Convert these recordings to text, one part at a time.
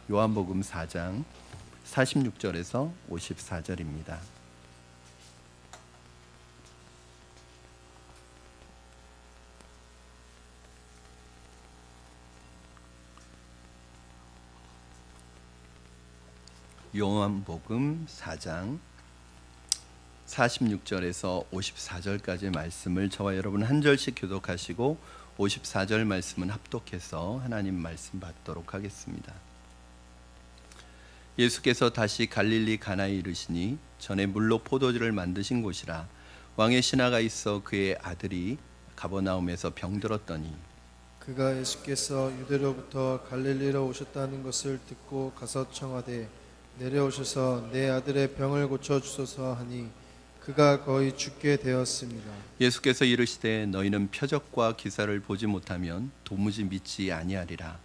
요한복음 4장 46절에서 54절입니다. 요한복음 4장 46절에서 54절까지의 말씀을 저와 여러분 한 절씩 교독하시고 54절 말씀은 합독해서 하나님 말씀 받도록 하겠습니다. 예수께서 다시 갈릴리 가나에 이르시니 전에 물로 포도주를 만드신 곳이라. 왕의 신하가 있어 그의 아들이 가버나움에서 병들었더니 그가 예수께서 유대로부터 갈릴리로 오셨다는 것을 듣고 가서 청하되 내려오셔서 내 아들의 병을 고쳐주소서 하니 그가 거의 죽게 되었습니다. 예수께서 이르시되 너희는 표적과 기사를 보지 못하면 도무지 믿지 아니하리라.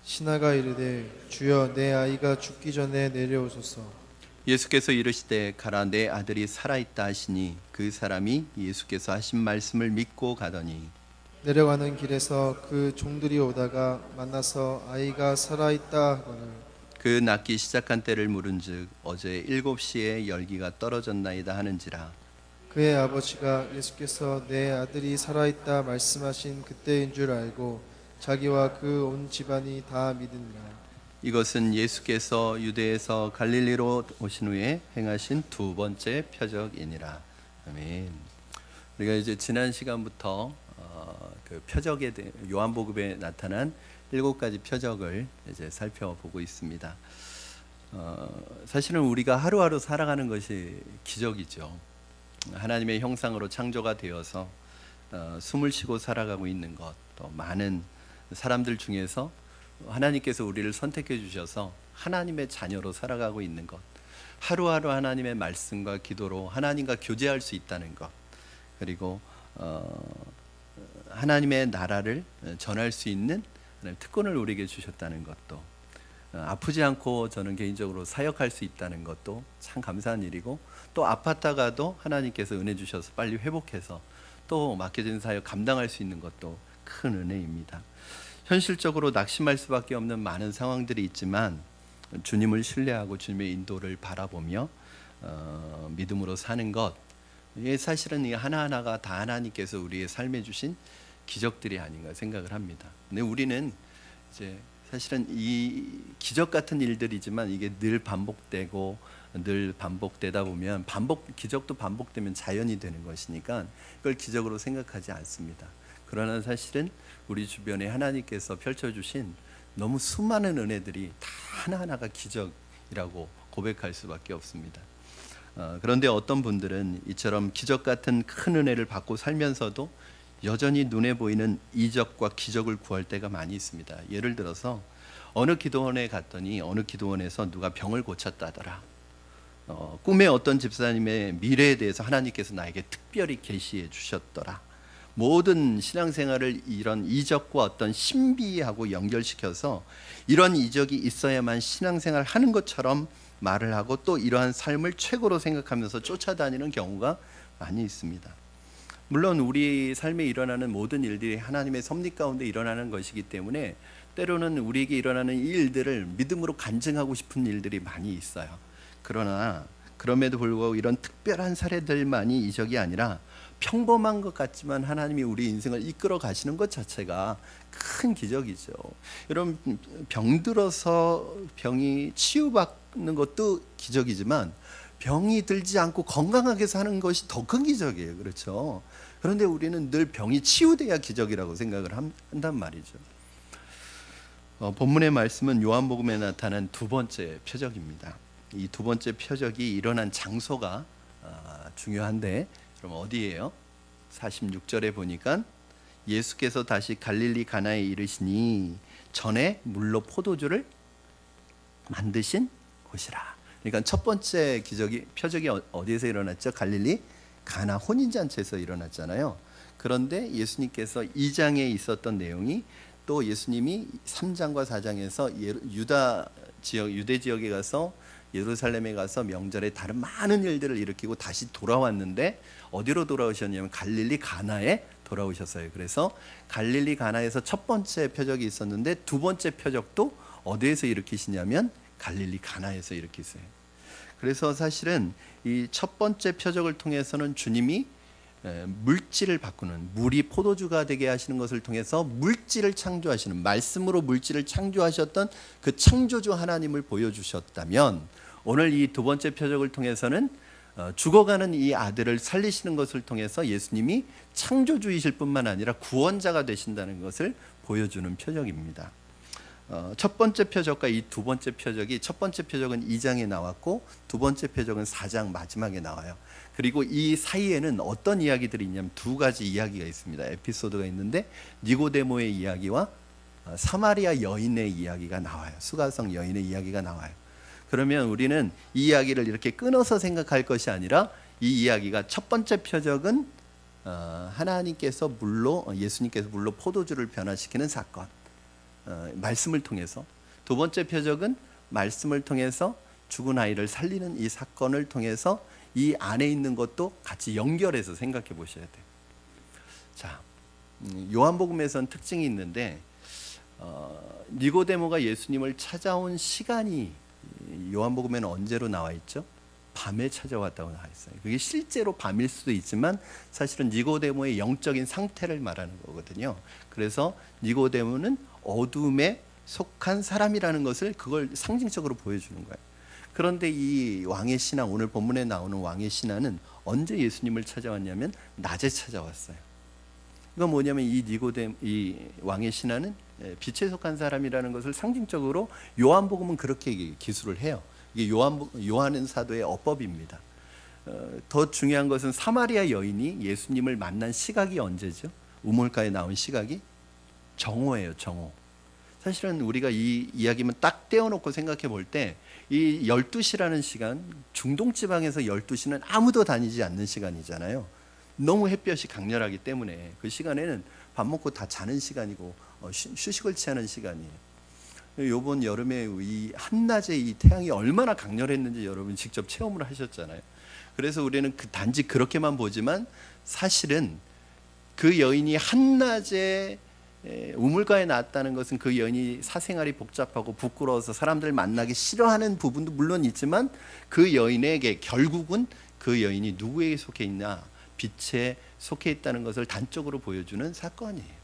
신하가 이르되 주여 내 아이가 죽기 전에 내려오소서. 예수께서 이르시되 가라 내 아들이 살아있다 하시니 그 사람이 예수께서 하신 말씀을 믿고 가더니 내려가는 길에서 그 종들이 오다가 만나서 아이가 살아있다 하거늘 그 낫기 시작한 때를 물은즉 어제 7시에 열기가 떨어졌나이다 하는지라. 그의 아버지가 예수께서 내 아들이 살아있다 말씀하신 그때인 줄 알고 자기와 그 온 집안이 다 믿으니라. 이것은 예수께서 유대에서 갈릴리로 오신 후에 행하신 두 번째 표적이니라. 아멘. 우리가 이제 지난 시간부터 그 표적에 대해 요한복음에 나타난 7가지 표적을 이제 살펴보고 있습니다. 사실은 우리가 하루하루 살아가는 것이 기적이죠. 하나님의 형상으로 창조가 되어서 숨을 쉬고 살아가고 있는 것, 또 많은 사람들 중에서 하나님께서 우리를 선택해 주셔서 하나님의 자녀로 살아가고 있는 것, 하루하루 하나님의 말씀과 기도로 하나님과 교제할 수 있다는 것, 그리고 하나님의 나라를 전할 수 있는 특권을 우리에게 주셨다는 것도, 아프지 않고 저는 개인적으로 사역할 수 있다는 것도 참 감사한 일이고, 또 아팠다가도 하나님께서 은혜 주셔서 빨리 회복해서 또 맡겨진 사역 감당할 수 있는 것도 큰 은혜입니다. 현실적으로 낙심할 수밖에 없는 많은 상황들이 있지만 주님을 신뢰하고 주님의 인도를 바라보며 믿음으로 사는 것, 이게 사실은 이 하나하나가 다 하나님께서 우리의 삶에 주신 기적들이 아닌가 생각을 합니다. 근데 우리는 이제 사실은 이 기적 같은 일들이지만 이게 늘 반복되고 늘 반복되다 보면 기적도 반복되면 자연이 되는 것이니까 그걸 기적으로 생각하지 않습니다. 그러나 사실은 우리 주변에 하나님께서 펼쳐주신 너무 수많은 은혜들이 다 하나하나가 기적이라고 고백할 수밖에 없습니다. 그런데 어떤 분들은 이처럼 기적 같은 큰 은혜를 받고 살면서도 여전히 눈에 보이는 이적과 기적을 구할 때가 많이 있습니다. 예를 들어서 어느 기도원에 갔더니 어느 기도원에서 누가 병을 고쳤다더라. 꿈에 어떤 집사님의 미래에 대해서 하나님께서 나에게 특별히 계시해 주셨더라. 모든 신앙생활을 이런 이적과 어떤 신비하고 연결시켜서 이런 이적이 있어야만 신앙생활 하는 것처럼 말을 하고 또 이러한 삶을 최고로 생각하면서 쫓아다니는 경우가 많이 있습니다. 물론 우리 삶에 일어나는 모든 일들이 하나님의 섭리 가운데 일어나는 것이기 때문에 때로는 우리에게 일어나는 이 일들을 믿음으로 간증하고 싶은 일들이 많이 있어요. 그러나 그럼에도 불구하고 이런 특별한 사례들만이 이적이 아니라 평범한 것 같지만 하나님이 우리 인생을 이끌어 가시는 것 자체가 큰 기적이죠. 여러분, 병들어서 병이 치유받는 것도 기적이지만 병이 들지 않고 건강하게 사는 것이 더 큰 기적이에요. 그렇죠? 그런데 우리는 늘 병이 치유돼야 기적이라고 생각을 한단 말이죠. 본문의 말씀은 요한복음에 나타난 두 번째 표적입니다. 이 두 번째 표적이 일어난 장소가 중요한데, 그럼 어디예요? 46절에 보니까 예수께서 다시 갈릴리 가나에 이르시니 전에 물로 포도주를 만드신 곳이라. 그러니까 첫 번째 표적이 어디에서 일어났죠? 갈릴리 가나 혼인잔치에서 일어났잖아요. 그런데 예수님께서 2장에 있었던 내용이 또 예수님이 3장과 4장에서 유대 지역에 가서 예루살렘에 가서 명절에 다른 많은 일들을 일으키고 다시 돌아왔는데 어디로 돌아오셨냐면 갈릴리 가나에 돌아오셨어요. 그래서 갈릴리 가나에서 첫 번째 표적이 있었는데 두 번째 표적도 어디에서 일으키시냐면 갈릴리 가나에서 일으키세요. 그래서 사실은 이 첫 번째 표적을 통해서는 주님이 물질을 바꾸는, 물이 포도주가 되게 하시는 것을 통해서 물질을 창조하시는, 말씀으로 물질을 창조하셨던 그 창조주 하나님을 보여주셨다면, 오늘 이 두 번째 표적을 통해서는 죽어가는 이 아들을 살리시는 것을 통해서 예수님이 창조주이실 뿐만 아니라 구원자가 되신다는 것을 보여주는 표적입니다. 첫 번째 표적과 이 두 번째 표적이, 첫 번째 표적은 2장에 나왔고 두 번째 표적은 4장 마지막에 나와요. 그리고 이 사이에는 어떤 이야기들이 있냐면 두 가지 이야기가 있습니다. 에피소드가 있는데 니고데모의 이야기와 사마리아 여인의 이야기가 나와요. 수가성 여인의 이야기가 나와요. 그러면 우리는 이 이야기를 이렇게 끊어서 생각할 것이 아니라, 이 이야기가 첫 번째 표적은 하나님께서 물로, 예수님께서 물로 포도주를 변화시키는 사건, 말씀을 통해서, 두 번째 표적은 말씀을 통해서 죽은 아이를 살리는 이 사건을 통해서 이 안에 있는 것도 같이 연결해서 생각해 보셔야 돼요. 자, 요한복음에서는 특징이 있는데 니고데모가 예수님을 찾아온 시간이 요한복음에는 언제로 나와 있죠? 밤에 찾아왔다고 나와 있어요. 그게 실제로 밤일 수도 있지만 사실은 니고데모의 영적인 상태를 말하는 거거든요. 그래서 니고데모는 어둠에 속한 사람이라는 것을, 그걸 상징적으로 보여주는 거예요. 그런데 이 왕의 신하, 오늘 본문에 나오는 왕의 신하는 언제 예수님을 찾아왔냐면 낮에 찾아왔어요. 이건 뭐냐면 이 왕의 신하는 빛에 속한 사람이라는 것을 상징적으로 요한복음은 그렇게 기술을 해요. 이게 요한 사도의 어법입니다. 더 중요한 것은 사마리아 여인이 예수님을 만난 시각이 언제죠? 우물가에 나온 시각이 정오예요. 정오. 사실은 우리가 이 이야기만 딱 떼어놓고 생각해 볼 때, 이 12시라는 시간, 중동 지방에서 12시는 아무도 다니지 않는 시간이잖아요. 너무 햇볕이 강렬하기 때문에 그 시간에는 밥 먹고 다 자는 시간이고 휴식을 취하는 시간이에요. 이번 여름에 이 한낮에 이 태양이 얼마나 강렬했는지 여러분 직접 체험을 하셨잖아요. 그래서 우리는 단지 그렇게만 보지만 사실은 그 여인이 한낮에 우물가에 나왔다는 것은 그 여인이 사생활이 복잡하고 부끄러워서 사람들 만나기 싫어하는 부분도 물론 있지만, 그 여인에게 결국은 그 여인이 누구에게 속해 있나, 빛에 속해 있다는 것을 단적으로 보여주는 사건이에요.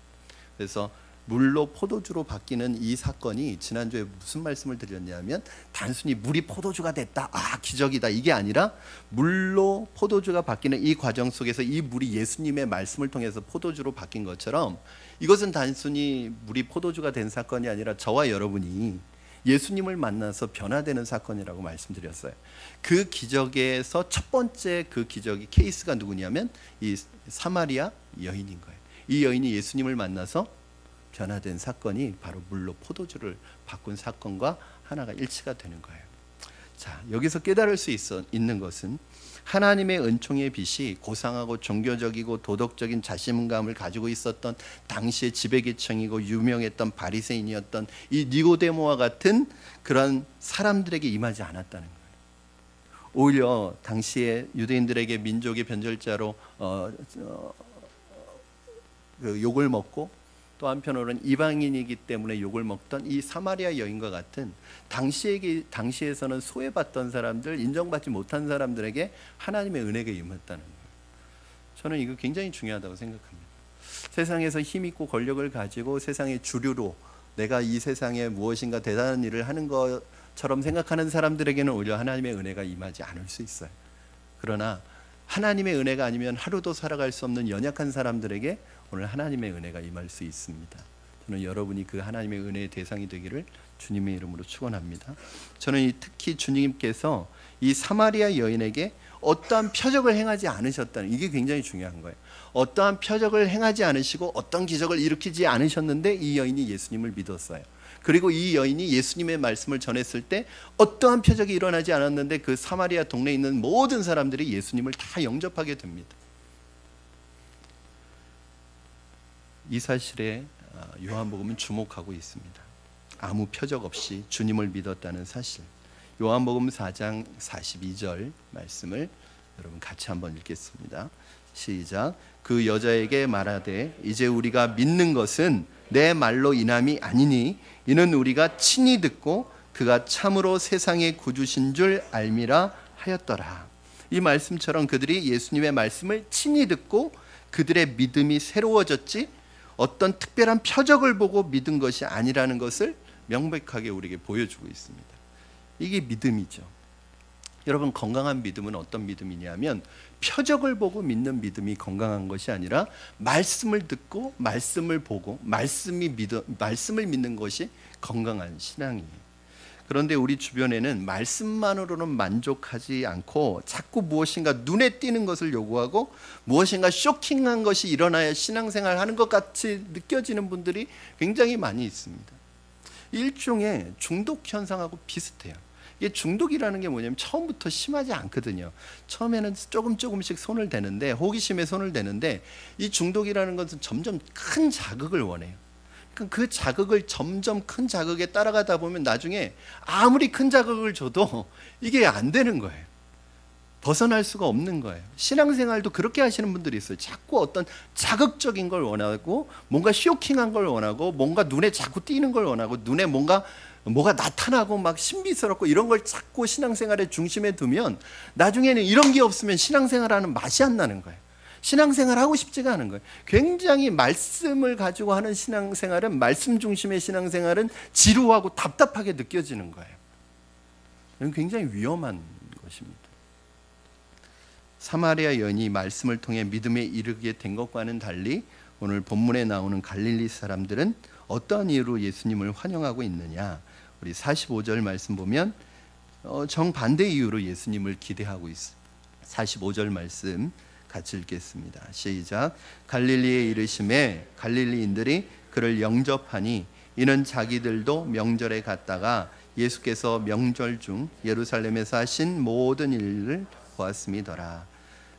그래서 물로 포도주로 바뀌는 이 사건이, 지난주에 무슨 말씀을 드렸냐면 단순히 물이 포도주가 됐다, 기적이다, 이게 아니라 물로 포도주가 바뀌는 이 과정 속에서 이 물이 예수님의 말씀을 통해서 포도주로 바뀐 것처럼, 이것은 단순히 물이 포도주가 된 사건이 아니라 저와 여러분이 예수님을 만나서 변화되는 사건이라고 말씀드렸어요. 그 기적에서 첫 번째 그 기적이, 케이스가 누구냐면 이 사마리아 여인인 거예요. 이 여인이 예수님을 만나서 변화된 사건이 바로 물로 포도주를 바꾼 사건과 하나가 일치가 되는 거예요. 자, 여기서 깨달을 수 있는 것은, 하나님의 은총의 빛이 고상하고 종교적이고 도덕적인 자신감을 가지고 있었던 당시의 지배계층이고 유명했던 바리새인이었던 이 니고데모와 같은 그런 사람들에게 임하지 않았다는 거예요. 오히려 당시에 유대인들에게 민족의 변절자로 그 욕을 먹고, 또 한편으로는 이방인이기 때문에 욕을 먹던 이 사마리아 여인과 같은 당시에서는 소외받던 사람들, 인정받지 못한 사람들에게 하나님의 은혜가 임했다는 거예요. 저는 이거 굉장히 중요하다고 생각합니다. 세상에서 힘 있고 권력을 가지고 세상의 주류로 내가 이 세상에 무엇인가 대단한 일을 하는 것처럼 생각하는 사람들에게는 오히려 하나님의 은혜가 임하지 않을 수 있어요. 그러나 하나님의 은혜가 아니면 하루도 살아갈 수 없는 연약한 사람들에게 오늘 하나님의 은혜가 임할 수 있습니다. 저는 여러분이 그 하나님의 은혜의 대상이 되기를 주님의 이름으로 축원합니다. 저는 특히 주님께서 이 사마리아 여인에게 어떠한 표적을 행하지 않으셨다는, 이게 굉장히 중요한 거예요. 어떠한 표적을 행하지 않으시고 어떤 기적을 일으키지 않으셨는데 이 여인이 예수님을 믿었어요. 그리고 이 여인이 예수님의 말씀을 전했을 때 어떠한 표적이 일어나지 않았는데 그 사마리아 동네에 있는 모든 사람들이 예수님을 다 영접하게 됩니다. 이 사실에 요한복음은 주목하고 있습니다. 아무 표적 없이 주님을 믿었다는 사실. 요한복음 4장 42절 말씀을 여러분 같이 한번 읽겠습니다. 시작. 그 여자에게 말하되 이제 우리가 믿는 것은 내 말로 인함이 아니니 이는 우리가 친히 듣고 그가 참으로 세상의 구주신 줄 알미라 하였더라. 이 말씀처럼 그들이 예수님의 말씀을 친히 듣고 그들의 믿음이 새로워졌지 어떤 특별한 표적을 보고 믿은 것이 아니라는 것을 명백하게 우리에게 보여주고 있습니다. 이게 믿음이죠. 여러분, 건강한 믿음은 어떤 믿음이냐면 표적을 보고 믿는 믿음이 건강한 것이 아니라 말씀을 듣고 말씀을 보고 말씀을 믿는 것이 건강한 신앙이에요. 그런데 우리 주변에는 말씀만으로는 만족하지 않고 자꾸 무엇인가 눈에 띄는 것을 요구하고 무엇인가 쇼킹한 것이 일어나야 신앙생활 하는 것 같이 느껴지는 분들이 굉장히 많이 있습니다. 일종의 중독 현상하고 비슷해요. 이게 중독이라는 게 뭐냐면 처음부터 심하지 않거든요. 처음에는 조금씩 손을 대는데, 호기심에 손을 대는데, 이 중독이라는 것은 점점 큰 자극을 원해요. 그 자극을 점점 큰 자극에 따라가다 보면 나중에 아무리 큰 자극을 줘도 이게 안 되는 거예요. 벗어날 수가 없는 거예요. 신앙생활도 그렇게 하시는 분들이 있어요. 자꾸 어떤 자극적인 걸 원하고 뭔가 쇼킹한 걸 원하고 뭔가 눈에 자꾸 띄는 걸 원하고 눈에 뭐가 나타나고 막 신비스럽고 이런 걸 자꾸 신앙생활의 중심에 두면 나중에는 이런 게 없으면 신앙생활하는 맛이 안 나는 거예요. 신앙생활 하고 싶지가 않은 거예요. 굉장히 말씀을 가지고 하는 신앙생활은, 말씀 중심의 신앙생활은 지루하고 답답하게 느껴지는 거예요. 이건 굉장히 위험한 것입니다. 사마리아 여인이 말씀을 통해 믿음에 이르게 된 것과는 달리 오늘 본문에 나오는 갈릴리 사람들은 어떠한 이유로 예수님을 환영하고 있느냐. 우리 45절 말씀 보면 정반대 이유로 예수님을 기대하고 있어요. 45절 말씀 같이 읽겠습니다. 시작. 갈릴리에 이르심에 갈릴리인들이 그를 영접하니 이는 자기들도 명절에 갔다가 예수께서 명절 중 예루살렘에서 하신 모든 일을 보았음이더라.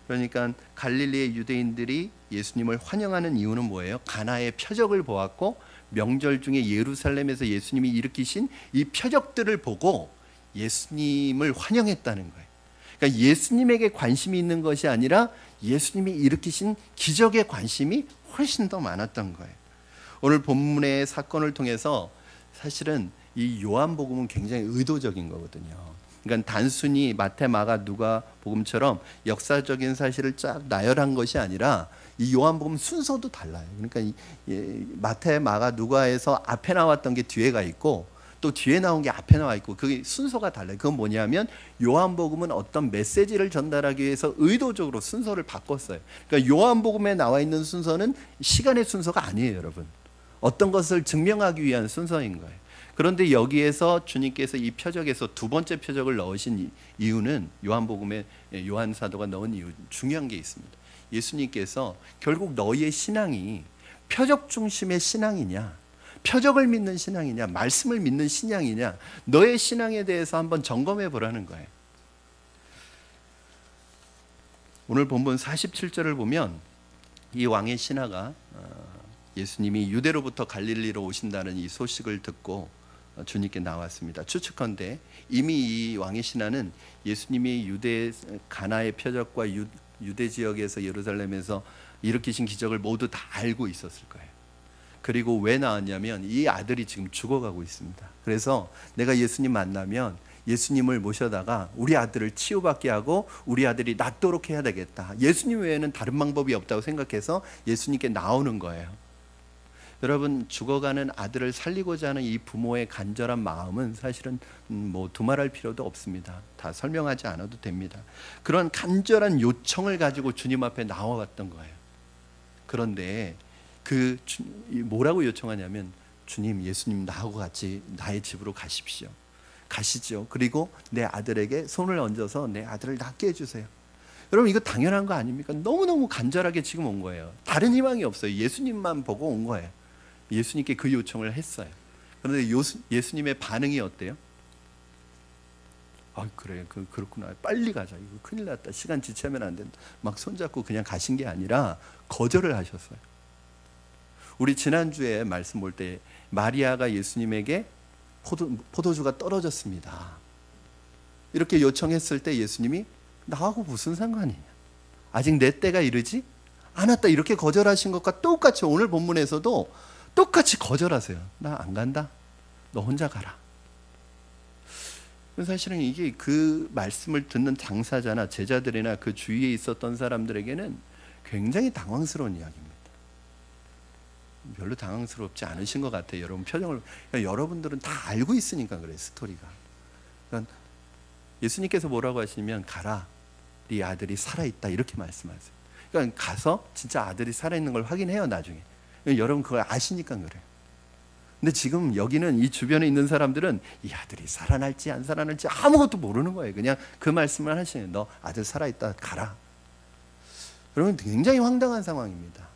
그러니까 갈릴리의 유대인들이 예수님을 환영하는 이유는 뭐예요? 가나의 표적을 보았고 명절 중에 예루살렘에서 예수님이 일으키신 이 표적들을 보고 예수님을 환영했다는 거예요. 그러니까 예수님에게 관심이 있는 것이 아니라 예수님이 일으키신 기적에 관심이 훨씬 더 많았던 거예요. 오늘 본문의 사건을 통해서 사실은 이 요한복음은 굉장히 의도적인 거거든요. 그러니까 단순히 마태, 마가, 누가 복음처럼 역사적인 사실을 쫙 나열한 것이 아니라 이 요한복음 순서도 달라요. 그러니까 마태, 마가, 누가에서 앞에 나왔던 게 뒤에 가 있고 또 뒤에 나온 게 앞에 나와 있고 그게 순서가 달라요. 그건 뭐냐면 요한복음은 어떤 메시지를 전달하기 위해서 의도적으로 순서를 바꿨어요. 그러니까 요한복음에 나와 있는 순서는 시간의 순서가 아니에요, 여러분. 어떤 것을 증명하기 위한 순서인 거예요. 그런데 여기에서 주님께서 이 표적에서 두 번째 표적을 넣으신 이유는 요한복음에 요한 사도가 넣은 이유 중요한 게 있습니다. 예수님께서 결국 너희의 신앙이 표적 중심의 신앙이냐, 표적을 믿는 신앙이냐, 말씀을 믿는 신앙이냐, 너의 신앙에 대해서 한번 점검해 보라는 거예요. 오늘 본문 47절을 보면 이 왕의 신하가 예수님이 유대로부터 갈릴리로 오신다는 이 소식을 듣고 주님께 나왔습니다. 추측컨대 이미 이 왕의 신하는 예수님이 유대 가나의 표적과 유대 지역에서 예루살렘에서 일으키신 기적을 모두 다 알고 있었을 거예요. 그리고 왜 나왔냐면 이 아들이 지금 죽어가고 있습니다. 그래서 내가 예수님 만나면 예수님을 모셔다가 우리 아들을 치유받게 하고 우리 아들이 낫도록 해야 되겠다. 예수님 외에는 다른 방법이 없다고 생각해서 예수님께 나오는 거예요. 여러분, 죽어가는 아들을 살리고자 하는 이 부모의 간절한 마음은 사실은 뭐 두말할 필요도 없습니다. 다 설명하지 않아도 됩니다. 그런 간절한 요청을 가지고 주님 앞에 나와왔던 거예요. 그런데 뭐라고 요청하냐면 주님, 예수님 나하고 같이 나의 집으로 가십시오. 가시죠. 그리고 내 아들에게 손을 얹어서 내 아들을 낫게 해주세요. 여러분, 이거 당연한 거 아닙니까? 너무너무 간절하게 지금 온 거예요. 다른 희망이 없어요. 예수님만 보고 온 거예요. 예수님께 그 요청을 했어요. 그런데 예수님의 반응이 어때요? 아, 그래, 그렇구나. 빨리 가자. 이거 큰일 났다. 시간 지체하면 안 된다. 막 손잡고 그냥 가신 게 아니라 거절을 하셨어요. 우리 지난주에 말씀 볼 때 마리아가 예수님에게 포도주가 떨어졌습니다. 이렇게 요청했을 때 예수님이 나하고 무슨 상관이냐? 아직 내 때가 이르지 않았다. 이렇게 거절하신 것과 똑같이 오늘 본문에서도 똑같이 거절하세요. 나 안 간다. 너 혼자 가라. 사실은 이게 그 말씀을 듣는 당사자나 제자들이나 그 주위에 있었던 사람들에게는 굉장히 당황스러운 이야기입니다. 별로 당황스럽지 않으신 것 같아요. 여러분 표정을. 그러니까 여러분들은 다 알고 있으니까 그래요. 스토리가. 그러니까 예수님께서 뭐라고 하시면 가라. 네 아들이 살아있다. 이렇게 말씀하세요. 그러니까 가서 진짜 아들이 살아있는 걸 확인해요. 나중에. 그러니까 여러분 그걸 아시니까 그래요. 근데 지금 여기는 이 주변에 있는 사람들은 이 아들이 살아날지 안 살아날지 아무것도 모르는 거예요. 그냥 그 말씀을 하시는, 너 아들 살아있다. 가라. 여러분 굉장히 황당한 상황입니다.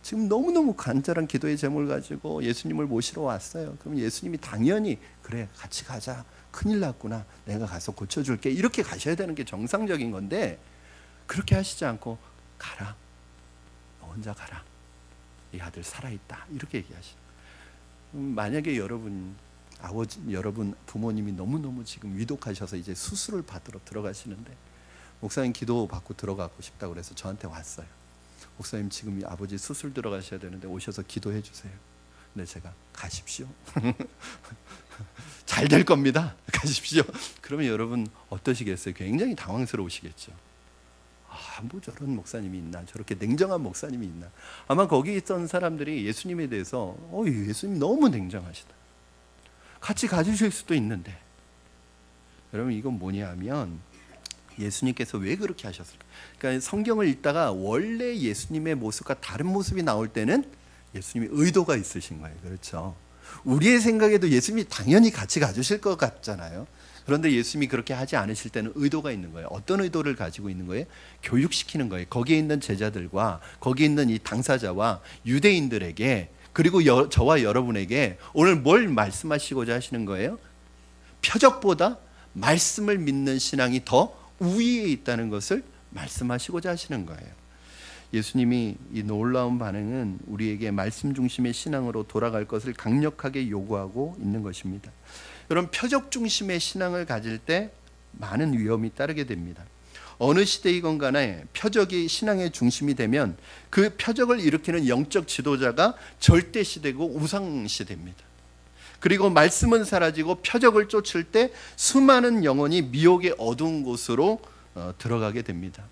지금 너무너무 간절한 기도의 제목을 가지고 예수님을 모시러 왔어요. 그럼 예수님이 당연히 그래 같이 가자. 큰일 났구나. 내가 가서 고쳐줄게. 이렇게 가셔야 되는 게 정상적인 건데 그렇게 하시지 않고 가라. 너 혼자 가라. 이 아들 살아있다. 이렇게 얘기하시죠. 만약에 여러분 부모님이 너무너무 지금 위독하셔서 이제 수술을 받으러 들어가시는데 목사님 기도 받고 들어가고 싶다고 그래서 저한테 왔어요. 목사님 지금 아버지 수술 들어가셔야 되는데 오셔서 기도해 주세요. 근데 제가 가십시오. 잘 될 겁니다. 가십시오. 그러면 여러분 어떠시겠어요? 굉장히 당황스러우시겠죠. 뭐 저런 목사님이 있나, 저렇게 냉정한 목사님이 있나. 아마 거기 있던 사람들이 예수님에 대해서 예수님 너무 냉정하시다. 같이 가주실 수도 있는데. 여러분 이건 뭐냐 하면 예수님께서 왜 그렇게 하셨을까? 그러니까 성경을 읽다가 원래 예수님의 모습과 다른 모습이 나올 때는 예수님이 의도가 있으신 거예요. 그렇죠? 우리의 생각에도 예수님이 당연히 같이 가주실 것 같잖아요. 그런데 예수님이 그렇게 하지 않으실 때는 의도가 있는 거예요. 어떤 의도를 가지고 있는 거예요? 교육시키는 거예요. 거기에 있는 제자들과 거기에 있는 이 당사자와 유대인들에게, 그리고 저와 여러분에게 오늘 뭘 말씀하시고자 하시는 거예요? 표적보다 말씀을 믿는 신앙이 더 우위에 있다는 것을 말씀하시고자 하시는 거예요. 예수님이 이 놀라운 반응은 우리에게 말씀 중심의 신앙으로 돌아갈 것을 강력하게 요구하고 있는 것입니다. 그런 표적 중심의 신앙을 가질 때 많은 위험이 따르게 됩니다. 어느 시대이건 간에 표적이 신앙의 중심이 되면 그 표적을 일으키는 영적 지도자가 절대시되고 우상시대입니다. 그리고 말씀은 사라지고 표적을 쫓을 때 수많은 영혼이 미혹의 어두운 곳으로 들어가게 됩니다.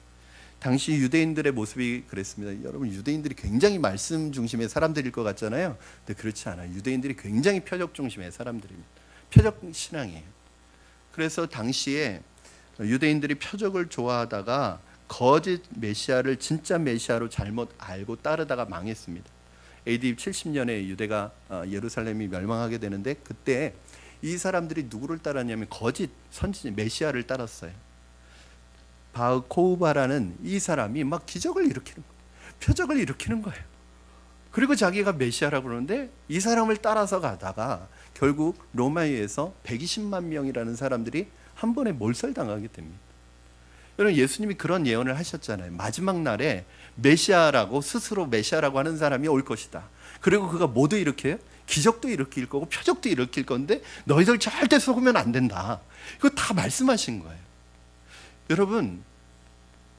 당시 유대인들의 모습이 그랬습니다. 여러분 유대인들이 굉장히 말씀 중심의 사람들일 것 같잖아요. 근데 그렇지 않아요. 유대인들이 굉장히 표적 중심의 사람들입니다. 표적 신앙이에요. 그래서 당시에 유대인들이 표적을 좋아하다가 거짓 메시아를 진짜 메시아로 잘못 알고 따르다가 망했습니다. AD 70년에 유대가 예루살렘이 멸망하게 되는데 그때 이 사람들이 누구를 따랐냐면 거짓 선지자 메시아를 따랐어요. 바흐코우바라는 이 사람이 막 기적을 일으키는 거예요. 표적을 일으키는 거예요. 그리고 자기가 메시아라고 그러는데 이 사람을 따라서 가다가 결국 로마에서 120만 명이라는 사람들이 한 번에 몰살당하게 됩니다. 여러분 예수님이 그런 예언을 하셨잖아요. 마지막 날에 메시아라고 스스로 메시아라고 하는 사람이 올 것이다. 그리고 그가 뭐도 일으켜요? 기적도 일으킬 거고 표적도 일으킬 건데 너희들 절대 속으면 안 된다. 이거 다 말씀하신 거예요. 여러분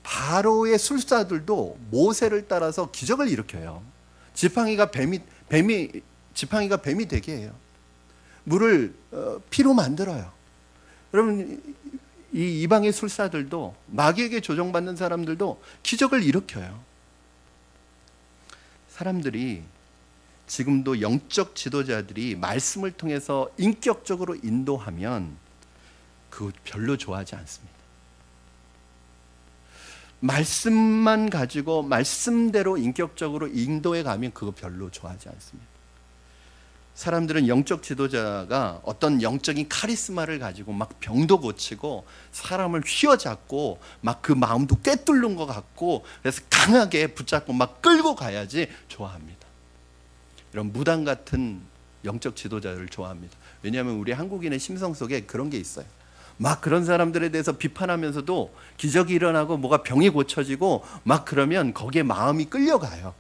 바로의 술사들도 모세를 따라서 기적을 일으켜요. 지팡이가 뱀이 되게 해요. 물을 피로 만들어요. 여러분 이 이방의 술사들도 마귀에게 조종받는 사람들도 기적을 일으켜요. 사람들이 지금도 영적 지도자들이 말씀을 통해서 인격적으로 인도하면 그거 별로 좋아하지 않습니다. 말씀만 가지고 말씀대로 인격적으로 인도해 가면 그거 별로 좋아하지 않습니다. 사람들은 영적 지도자가 어떤 영적인 카리스마를 가지고 막 병도 고치고 사람을 휘어잡고 막 그 마음도 꿰뚫는 것 같고 그래서 강하게 붙잡고 막 끌고 가야지 좋아합니다. 이런 무당 같은 영적 지도자를 좋아합니다. 왜냐하면 우리 한국인의 심성 속에 그런 게 있어요. 막 그런 사람들에 대해서 비판하면서도 기적이 일어나고 뭐가 병이 고쳐지고 막 그러면 거기에 마음이 끌려가요.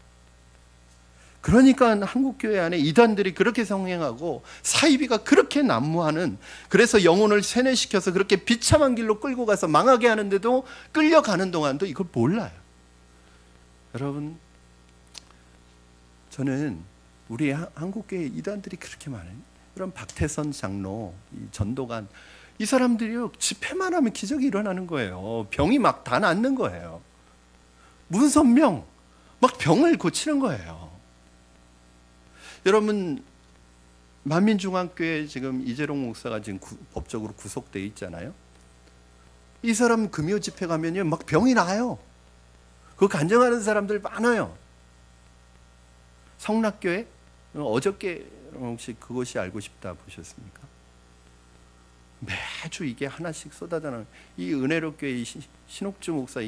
그러니까 한국교회 안에 이단들이 그렇게 성행하고 사이비가 그렇게 난무하는, 그래서 영혼을 세뇌시켜서 그렇게 비참한 길로 끌고 가서 망하게 하는데도 끌려가는 동안도 이걸 몰라요. 여러분, 저는 우리 한국교회 이단들이 그렇게 많아요. 그런 박태선 장로, 이 전도관, 이 사람들이요, 집회만 하면 기적이 일어나는 거예요. 병이 막 다 낫는 거예요. 문선명 막 병을 고치는 거예요. 여러분, 만민중앙교회 지금 이재롱 목사가 지금 법적으로 구속돼 있잖아요. 이 사람 금요 집회 가면요, 막 병이 나요. 그거 간증하는 사람들 많아요. 성락교회 어저께 혹시 그것이 알고 싶다 보셨습니까? 매주 이게 하나씩 쏟아져나오는 이 은혜로교회 신옥주 목사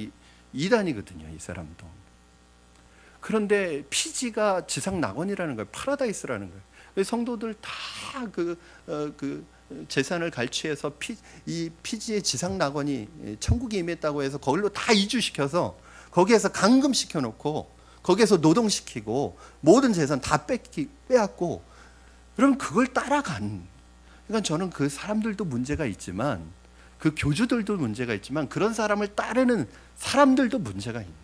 이단이거든요, 이 사람도. 그런데 피지가 지상 낙원이라는 거예요. 파라다이스라는 거예요. 성도들 다 그 재산을 갈취해서 이 피지의 지상 낙원이 천국에 임했다고 해서 거기로 다 이주시켜서 거기에서 감금시켜 놓고 거기에서 노동시키고 모든 재산 다 빼앗고, 그럼 그걸 따라간. 그러니까 저는 그 사람들도 문제가 있지만, 그 교주들도 문제가 있지만, 그런 사람을 따르는 사람들도 문제가 있는.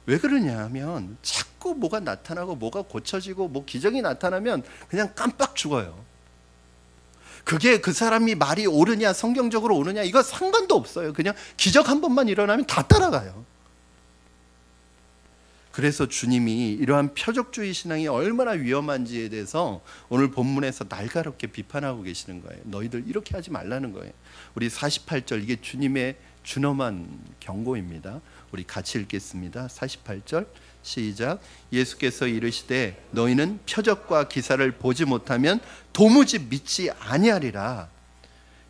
왜 그러냐 하면 자꾸 뭐가 나타나고 뭐가 고쳐지고 뭐 기적이 나타나면 그냥 깜빡 죽어요. 그게 그 사람이 말이 옳으냐 성경적으로 옳으냐 이거 상관도 없어요. 그냥 기적 한 번만 일어나면 다 따라가요. 그래서 주님이 이러한 표적주의 신앙이 얼마나 위험한지에 대해서 오늘 본문에서 날카롭게 비판하고 계시는 거예요. 너희들 이렇게 하지 말라는 거예요. 우리 48절, 이게 주님의 준엄한 경고입니다. 우리 같이 읽겠습니다. 48절 시작. 예수께서 이르시되 너희는 표적과 기사를 보지 못하면 도무지 믿지 아니하리라.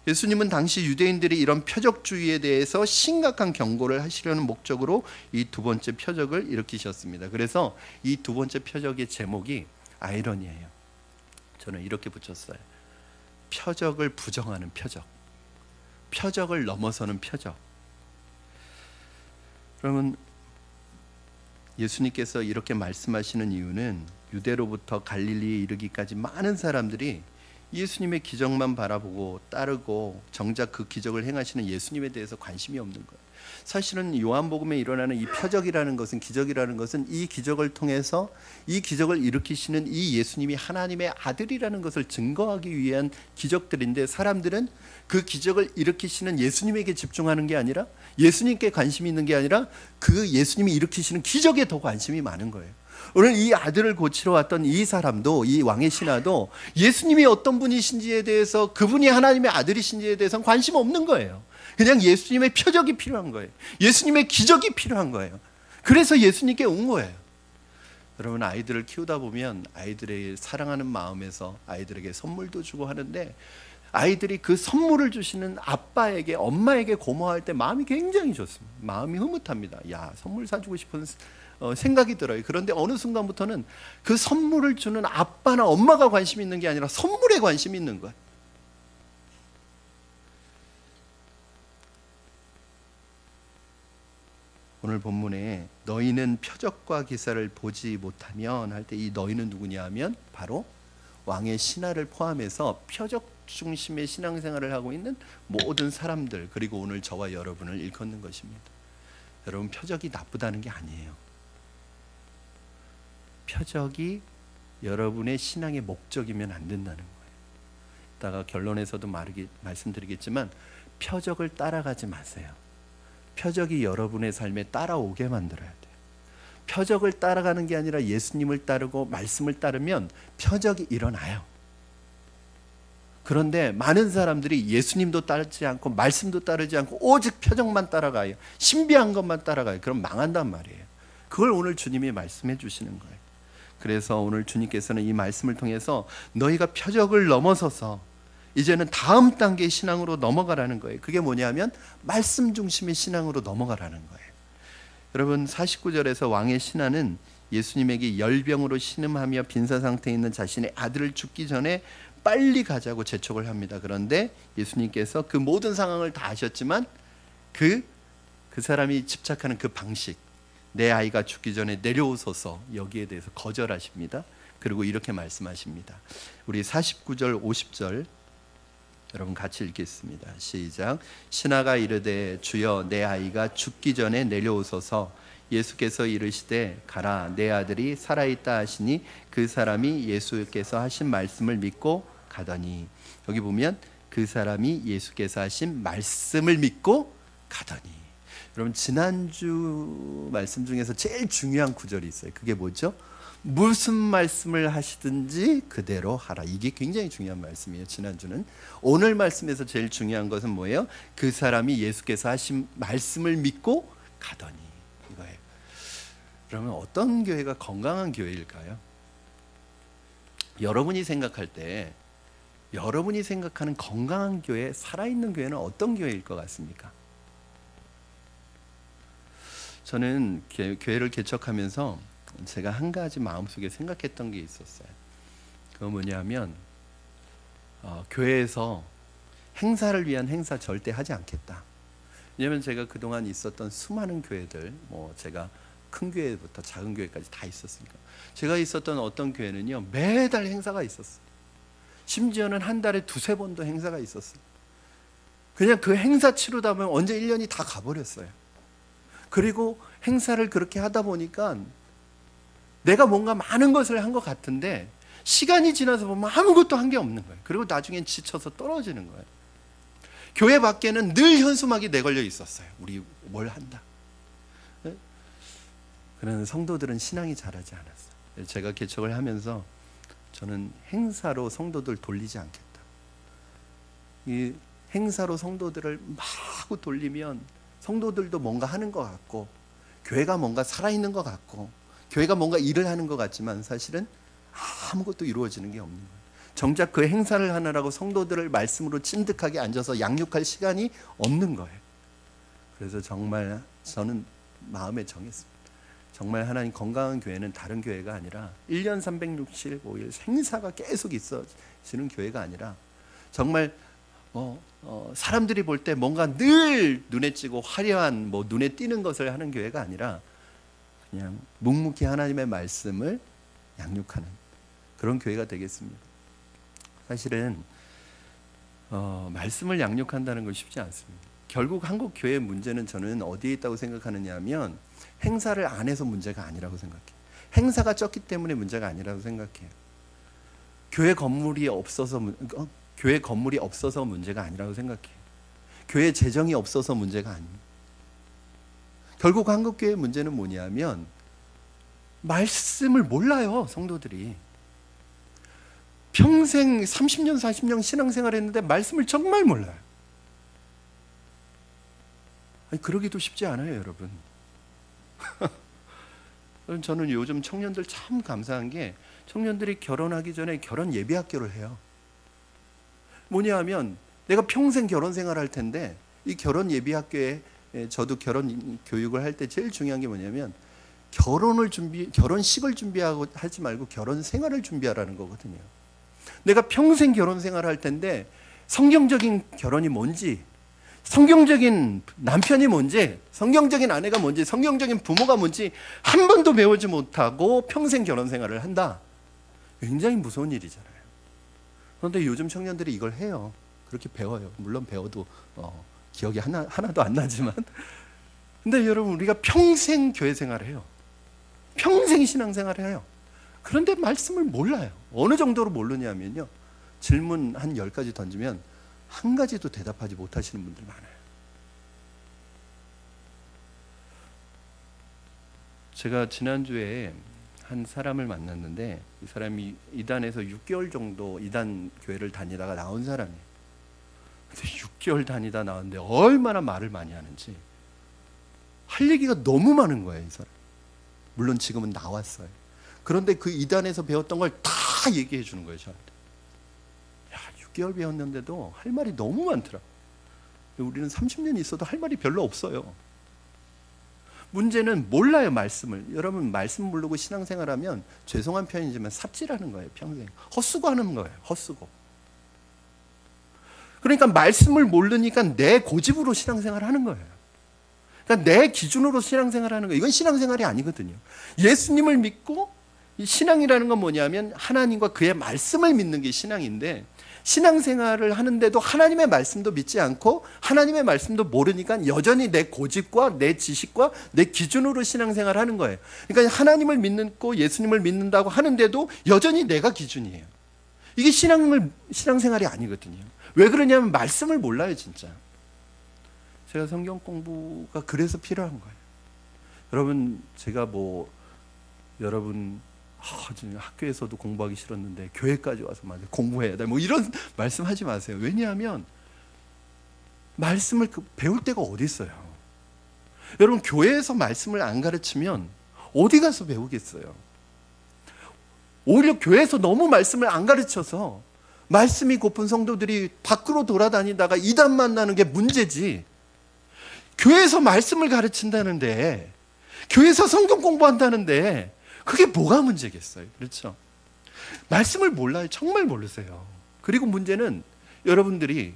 예수님은 당시 유대인들이 이런 표적주의에 대해서 심각한 경고를 하시려는 목적으로 이 두 번째 표적을 일으키셨습니다. 그래서 이 두 번째 표적의 제목이 아이러니예요. 저는 이렇게 붙였어요. 표적을 부정하는 표적, 표적을 넘어서는 표적. 그러면 예수님께서 이렇게 말씀하시는 이유는 유대로부터 갈릴리에 이르기까지 많은 사람들이 예수님의 기적만 바라보고 따르고 정작 그 기적을 행하시는 예수님에 대해서 관심이 없는 거예요. 사실은 요한복음에 일어나는 이 표적이라는 것은, 기적이라는 것은 이 기적을 통해서 이 기적을 일으키시는 이 예수님이 하나님의 아들이라는 것을 증거하기 위한 기적들인데, 사람들은 그 기적을 일으키시는 예수님에게 집중하는 게 아니라, 예수님께 관심이 있는 게 아니라 그 예수님이 일으키시는 기적에 더 관심이 많은 거예요. 오늘 이 아들을 고치러 왔던 이 사람도, 이 왕의 신하도 예수님이 어떤 분이신지에 대해서, 그분이 하나님의 아들이신지에 대해서는 관심 없는 거예요. 그냥 예수님의 표적이 필요한 거예요. 예수님의 기적이 필요한 거예요. 그래서 예수님께 온 거예요. 여러분, 아이들을 키우다 보면 아이들의 사랑하는 마음에서 아이들에게 선물도 주고 하는데, 아이들이 그 선물을 주시는 아빠에게, 엄마에게 고마워할 때 마음이 굉장히 좋습니다. 마음이 흐뭇합니다. 야, 선물 사주고 싶은 생각이 들어요. 그런데 어느 순간부터는 그 선물을 주는 아빠나 엄마가 관심 있는 게 아니라 선물에 관심이 있는 거예요. 오늘 본문에 너희는 표적과 기사를 보지 못하면 할 때, 이 너희는 누구냐 하면 바로 왕의 신하를 포함해서 표적 중심의 신앙생활을 하고 있는 모든 사람들, 그리고 오늘 저와 여러분을 일컫는 것입니다. 여러분, 표적이 나쁘다는 게 아니에요. 표적이 여러분의 신앙의 목적이면 안 된다는 거예요. 이따가 결론에서도 말씀드리겠지만, 표적을 따라가지 마세요. 표적이 여러분의 삶에 따라오게 만들어야 돼요. 표적을 따라가는 게 아니라 예수님을 따르고 말씀을 따르면 표적이 일어나요. 그런데 많은 사람들이 예수님도 따르지 않고 말씀도 따르지 않고 오직 표적만 따라가요. 신비한 것만 따라가요. 그럼 망한단 말이에요. 그걸 오늘 주님이 말씀해 주시는 거예요. 그래서 오늘 주님께서는 이 말씀을 통해서 너희가 표적을 넘어서서 이제는 다음 단계의 신앙으로 넘어가라는 거예요. 그게 뭐냐면 말씀 중심의 신앙으로 넘어가라는 거예요. 여러분, 49절에서 왕의 신하는 예수님에게 열병으로 신음하며 빈사 상태에 있는 자신의 아들을 죽기 전에 빨리 가자고 재촉을 합니다. 그런데 예수님께서 그 모든 상황을 다 아셨지만 그 사람이 집착하는 그 방식, 내 아이가 죽기 전에 내려오소서, 여기에 대해서 거절하십니다. 그리고 이렇게 말씀하십니다. 우리 49절 50절 여러분 같이 읽겠습니다. 시작. 신하가 이르되 주여 내 아이가 죽기 전에 내려오소서, 예수께서 이르시되 가라 내 아들이 살아있다 하시니 그 사람이 예수께서 하신 말씀을 믿고 가더니, 여기 보면 그 사람이 예수께서 하신 말씀을 믿고 가더니. 여러분, 지난주 말씀 중에서 제일 중요한 구절이 있어요. 그게 뭐죠? 무슨 말씀을 하시든지 그대로 하라. 이게 굉장히 중요한 말씀이에요. 지난주는. 오늘 말씀에서 제일 중요한 것은 뭐예요? 그 사람이 예수께서 하신 말씀을 믿고 가더니, 이거예요. 그러면 어떤 교회가 건강한 교회일까요? 여러분이 생각할 때, 여러분이 생각하는 건강한 교회, 살아있는 교회는 어떤 교회일 것 같습니까? 저는 교회를 개척하면서 제가 한 가지 마음속에 생각했던 게 있었어요. 그건 뭐냐면, 교회에서 행사를 위한 행사 절대 하지 않겠다. 왜냐하면 제가 그동안 있었던 수많은 교회들, 제가 큰 교회부터 작은 교회까지 다 있었으니까, 제가 있었던 어떤 교회는요, 매달 행사가 있었어요. 심지어는 한 달에 2-3번도 행사가 있었어요. 그냥 그 행사 치르다 보면 언제 1년이 다 가버렸어요. 그리고 행사를 그렇게 하다 보니까 내가 뭔가 많은 것을 한 것 같은데 시간이 지나서 보면 아무것도 한 게 없는 거예요. 그리고 나중엔 지쳐서 떨어지는 거예요. 교회 밖에는 늘 현수막이 내걸려 있었어요. 우리 뭘 한다. 그러나 성도들은 신앙이 자라지 않았어요. 제가 개척을 하면서 저는 행사로 성도들 돌리지 않겠다. 이 행사로 성도들을 마구 돌리면 성도들도 뭔가 하는 것 같고, 교회가 뭔가 살아있는 것 같고, 교회가 뭔가 일을 하는 것 같지만 사실은 아무것도 이루어지는 게 없는 거예요. 정작 그 행사를 하느라고 성도들을 말씀으로 찐득하게 앉아서 양육할 시간이 없는 거예요. 그래서 정말 저는 마음에 정했습니다. 정말 하나님 건강한 교회는 다른 교회가 아니라 1년 365일 행사가 계속 있어지는 교회가 아니라, 정말 사람들이 볼 때 뭔가 늘 눈에 띄고 화려한 눈에 띄는 것을 하는 교회가 아니라 그냥 묵묵히 하나님의 말씀을 양육하는 그런 교회가 되겠습니다. 사실은 말씀을 양육한다는 건 쉽지 않습니다. 결국 한국 교회의 문제는 저는 어디에 있다고 생각하느냐 하면, 행사를 안 해서 문제가 아니라고 생각해요. 행사가 적기 때문에 문제가 아니라고 생각해요. 교회 건물이 없어서 문제가 아니라고 생각해요. 교회 재정이 없어서 문제가 아닙니다. 결국 한국 교회의 문제는 뭐냐면 말씀을 몰라요. 성도들이 평생 30년 40년 신앙생활 했는데 말씀을 정말 몰라요. 그러기도 쉽지 않아요, 여러분. 저는 요즘 청년들 참 감사한 게, 청년들이 결혼하기 전에 결혼 예비학교를 해요. 뭐냐 하면, 내가 평생 결혼 생활할 텐데 이 결혼 예비학교에, 저도 결혼 교육을 할 때 제일 중요한 게 뭐냐면, 결혼식을 준비하고 하지 말고 결혼 생활을 준비하라는 거거든요. 내가 평생 결혼 생활할 텐데 성경적인 결혼이 뭔지, 성경적인 남편이 뭔지, 성경적인 아내가 뭔지, 성경적인 부모가 뭔지 한 번도 배우지 못하고 평생 결혼 생활을 한다. 굉장히 무서운 일이잖아요. 그런데 요즘 청년들이 이걸 해요. 그렇게 배워요. 물론 배워도 기억이 하나도 안 나지만. 근데 여러분, 우리가 평생 교회 생활을 해요. 평생 신앙생활을 해요. 그런데 말씀을 몰라요. 어느 정도로 모르냐면요, 질문 한 10가지 던지면 한 가지도 대답하지 못하시는 분들 많아요. 제가 지난주에 한 사람을 만났는데, 이 사람이 이단에서 6개월 정도 이단 교회를 다니다가 나온 사람이에요. 근데 6개월 다니다 나왔는데 얼마나 말을 많이 하는지, 할 얘기가 너무 많은 거예요, 이 사람. 물론 지금은 나왔어요. 그런데 그 이단에서 배웠던 걸 다 얘기해 주는 거예요, 저한테. 6개월 배웠는데도 할 말이 너무 많더라. 우리는 30년 있어도 할 말이 별로 없어요. 문제는 몰라요, 말씀을. 여러분, 말씀 모르고 신앙생활하면 죄송한 표현이지만 삽질하는 거예요. 평생 헛수고하는 거예요. 헛수고. 그러니까 말씀을 모르니까 내 고집으로 신앙생활하는 거예요. 그러니까 내 기준으로 신앙생활하는 거예요. 이건 신앙생활이 아니거든요. 예수님을 믿고, 이 신앙이라는 건 뭐냐면 하나님과 그의 말씀을 믿는 게 신앙인데, 신앙생활을 하는데도 하나님의 말씀도 믿지 않고 하나님의 말씀도 모르니까 여전히 내 고집과 내 지식과 내 기준으로 신앙생활을 하는 거예요. 그러니까 하나님을 믿고 예수님을 믿는다고 하는데도 여전히 내가 기준이에요. 이게 신앙생활이 아니거든요. 왜 그러냐면 말씀을 몰라요, 진짜. 제가 성경 공부가 그래서 필요한 거예요. 여러분, 제가 여러분 학교에서도 공부하기 싫었는데 교회까지 와서 공부해야 돼, 이런 말씀하지 마세요. 왜냐하면 말씀을 배울 데가 어디 있어요. 여러분, 교회에서 말씀을 안 가르치면 어디 가서 배우겠어요. 오히려 교회에서 너무 말씀을 안 가르쳐서 말씀이 고픈 성도들이 밖으로 돌아다니다가 이단 만나는 게 문제지, 교회에서 말씀을 가르친다는데, 교회에서 성경 공부한다는데 그게 뭐가 문제겠어요? 그렇죠? 말씀을 몰라요. 정말 모르세요. 그리고 문제는 여러분들이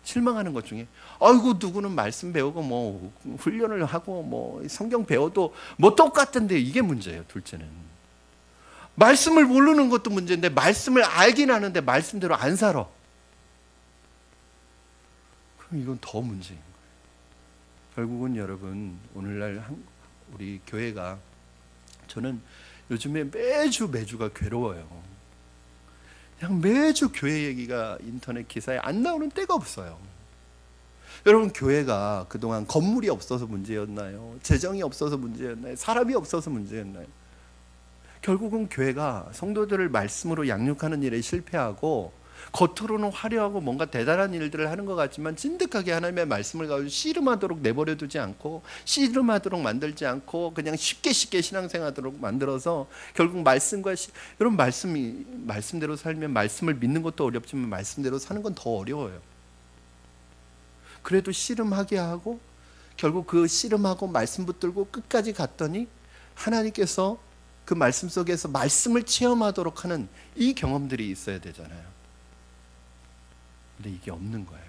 실망하는 것 중에, 아이고 누구는 말씀 배우고 훈련을 하고 성경 배워도 똑같은데, 이게 문제예요. 둘째는 말씀을 모르는 것도 문제인데 말씀을 알긴 하는데 말씀대로 안 살아. 그럼 이건 더 문제인 거예요. 결국은 여러분, 오늘날 우리 교회가, 저는 요즘에 매주가 괴로워요. 그냥 매주 교회 얘기가 인터넷 기사에 안 나오는 때가 없어요. 여러분, 교회가 그동안 건물이 없어서 문제였나요? 재정이 없어서 문제였나요? 사람이 없어서 문제였나요? 결국은 교회가 성도들을 말씀으로 양육하는 일에 실패하고, 겉으로는 화려하고 뭔가 대단한 일들을 하는 것 같지만 찐득하게 하나님의 말씀을 가지고 씨름하도록 내버려 두지 않고, 씨름하도록 만들지 않고, 그냥 쉽게 신앙생활하도록 만들어서 결국 여러분, 말씀대로 살면 말씀을 믿는 것도 어렵지만 말씀대로 사는 건 더 어려워요. 그래도 씨름하게 하고, 결국 그 씨름하고 말씀 붙들고 끝까지 갔더니 하나님께서 그 말씀 속에서 말씀을 체험하도록 하는 이 경험들이 있어야 되잖아요. 근데 이게 없는 거예요.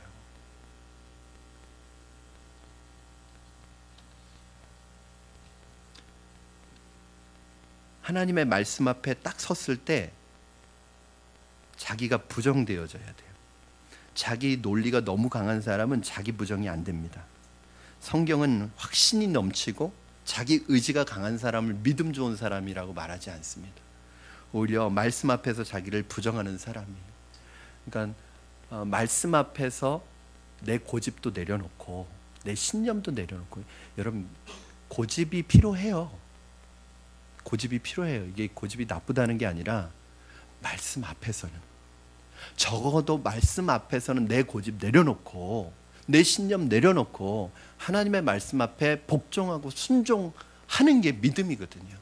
하나님의 말씀 앞에 딱 섰을 때 자기가 부정되어져야 돼요. 자기 논리가 너무 강한 사람은 자기 부정이 안 됩니다. 성경은 확신이 넘치고 자기 의지가 강한 사람을 믿음 좋은 사람이라고 말하지 않습니다. 오히려 말씀 앞에서 자기를 부정하는 사람이에요. 그러니까 말씀 앞에서 내 고집도 내려놓고 내 신념도 내려놓고, 여러분, 고집이 필요해요. 고집이 필요해요. 이게 고집이 나쁘다는 게 아니라, 말씀 앞에서는, 적어도 말씀 앞에서는 내 고집 내려놓고 내 신념 내려놓고 하나님의 말씀 앞에 복종하고 순종하는 게 믿음이거든요.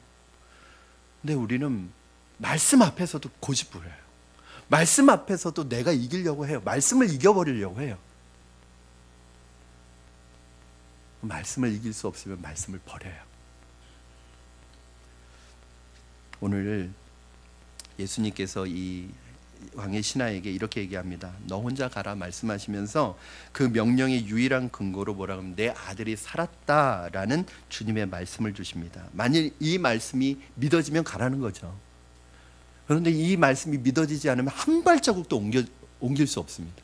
근데 우리는 말씀 앞에서도 고집 부려요. 말씀 앞에서도 내가 이기려고 해요. 말씀을 이겨버리려고 해요. 말씀을 이길 수 없으면 말씀을 버려요. 오늘 예수님께서 이 왕의 신하에게 이렇게 얘기합니다. 너 혼자 가라 말씀하시면서 그 명령의 유일한 근거로 뭐라고 하면 내 아들이 살았다라는 주님의 말씀을 주십니다. 만일 이 말씀이 믿어지면 가라는 거죠. 그런데 이 말씀이 믿어지지 않으면 한 발자국도 옮길 수 없습니다.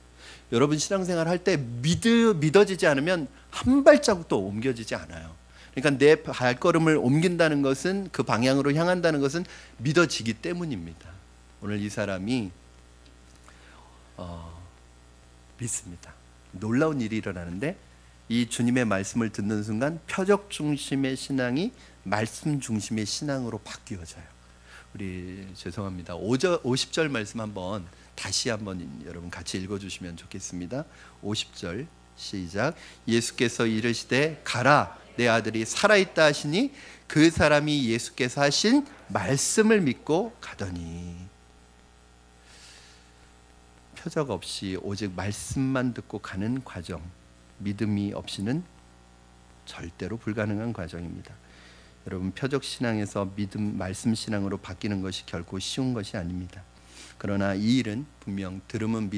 여러분, 신앙생활 할 때 믿어지지 않으면 한 발자국도 옮겨지지 않아요. 그러니까 내 발걸음을 옮긴다는 것은, 그 방향으로 향한다는 것은 믿어지기 때문입니다. 오늘 이 사람이 믿습니다. 놀라운 일이 일어나는데, 이 주님의 말씀을 듣는 순간 표적 중심의 신앙이 말씀 중심의 신앙으로 바뀌어져요. 우리 죄송합니다. 50절 말씀 다시 한번 여러분 같이 읽어주시면 좋겠습니다. 50절 시작. 예수께서 이르시되 가라 내 아들이 살아있다 하시니 그 사람이 예수께서 하신 말씀을 믿고 가더니. 표적 없이 오직 말씀만 듣고 가는 과정, 믿음이 없이는 절대로 불가능한 과정입니다. 여러분, 표적 신앙에서 믿음, 말씀 신앙으로 바뀌는 것이 결코 쉬운 것이 아닙니다. 그러나 이 일은 분명 들음은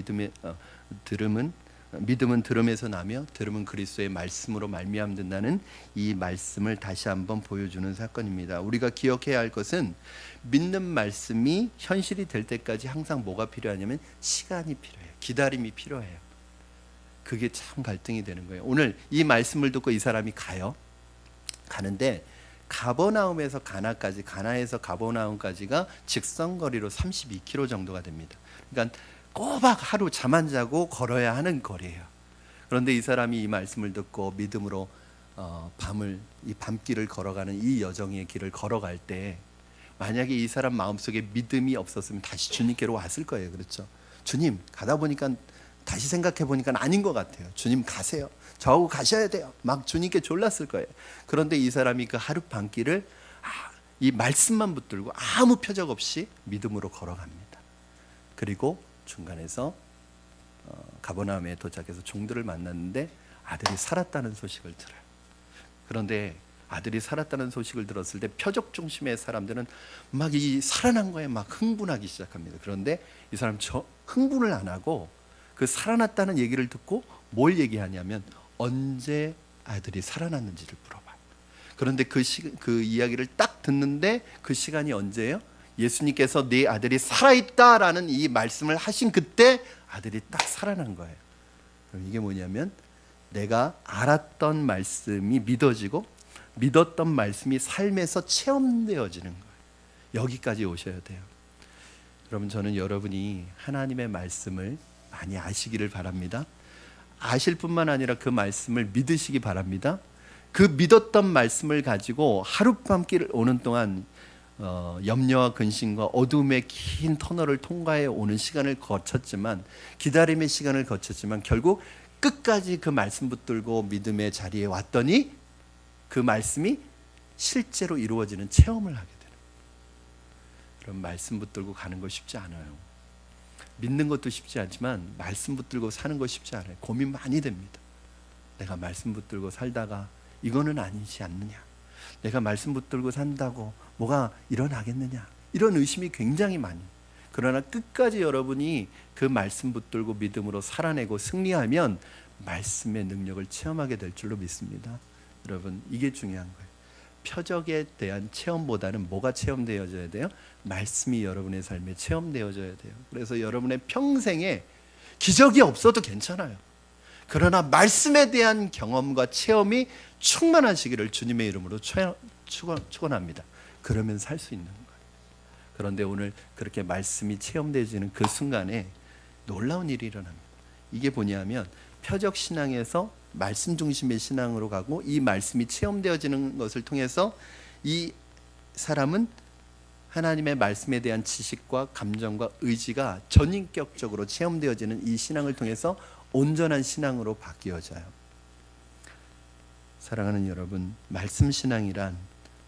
믿음은 들음에서 나며 들음은 그리스도의 말씀으로 말미암는다는 이 말씀을 다시 한번 보여주는 사건입니다. 우리가 기억해야 할 것은 믿는 말씀이 현실이 될 때까지 항상 뭐가 필요하냐면 시간이 필요해요. 기다림이 필요해요. 그게 참 갈등이 되는 거예요. 오늘 이 말씀을 듣고 이 사람이 가는데 가버나움에서 가나까지, 가나에서 가버나움까지가 직선거리로 32km 정도가 됩니다. 그러니까 꼬박 하루 잠 안 자고 걸어야 하는 거리예요. 그런데 이 사람이 이 말씀을 듣고 믿음으로 이 밤길을 걸어가는 이 여정의 길을 걸어갈 때 만약에 이 사람 마음속에 믿음이 없었으면 다시 주님께로 왔을 거예요. 그렇죠? 주님, 가다 보니까 다시 생각해 보니까 아닌 것 같아요. 주님 가세요. 저하고 가셔야 돼요. 막 주님께 졸랐을 거예요. 그런데 이 사람이 그 하루 밤길을 이 말씀만 붙들고 아무 표적 없이 믿음으로 걸어갑니다. 그리고 중간에서 가버나움에 도착해서 종들을 만났는데 아들이 살았다는 소식을 들어요. 그런데 아들이 살았다는 소식을 들었을 때 표적 중심의 사람들은 막 이 살아난 거에 막 흥분하기 시작합니다. 그런데 이 사람 흥분을 안 하고 그 살아났다는 얘기를 듣고 뭘 얘기하냐면 언제 아들이 살아났는지를 물어봐요. 그런데 그 이야기를 딱 듣는데 그 시간이 언제예요? 예수님께서 네 아들이 살아있다라는 이 말씀을 하신 그때 아들이 딱 살아난 거예요. 그럼 이게 뭐냐면 내가 알았던 말씀이 믿어지고 믿었던 말씀이 삶에서 체험되어지는 거예요. 여기까지 오셔야 돼요. 여러분, 저는 여러분이 하나님의 말씀을 많이 아시기를 바랍니다. 아실 뿐만 아니라 그 말씀을 믿으시기 바랍니다. 그 믿었던 말씀을 가지고 하룻밤길 오는 동안 염려와 근심과 어둠의 긴 터널을 통과해 오는 시간을 거쳤지만, 기다림의 시간을 거쳤지만 결국 끝까지 그 말씀 붙들고 믿음의 자리에 왔더니 그 말씀이 실제로 이루어지는 체험을 하게 되는 거예요. 그럼 말씀 붙들고 가는 거 쉽지 않아요. 믿는 것도 쉽지 않지만 말씀 붙들고 사는 거 쉽지 않아요. 고민 많이 됩니다. 내가 말씀 붙들고 살다가 이거는 아니지 않느냐, 내가 말씀 붙들고 산다고 뭐가 일어나겠느냐, 이런 의심이 굉장히 많이. 그러나 끝까지 여러분이 그 말씀 붙들고 믿음으로 살아내고 승리하면 말씀의 능력을 체험하게 될 줄로 믿습니다. 여러분, 이게 중요한 거예요. 표적에 대한 체험보다는 뭐가 체험되어져야 돼요? 말씀이 여러분의 삶에 체험되어져야 돼요. 그래서 여러분의 평생에 기적이 없어도 괜찮아요. 그러나 말씀에 대한 경험과 체험이 충만하시기를 주님의 이름으로 축원합니다. 그러면 살 수 있는 거예요. 그런데 오늘 그렇게 말씀이 체험되어지는 그 순간에 놀라운 일이 일어납니다. 이게 뭐냐면 표적 신앙에서 말씀 중심의 신앙으로 가고, 이 말씀이 체험되어지는 것을 통해서 이 사람은 하나님의 말씀에 대한 지식과 감정과 의지가 전인격적으로 체험되어지는 이 신앙을 통해서 온전한 신앙으로 바뀌어져요. 사랑하는 여러분, 말씀 신앙이란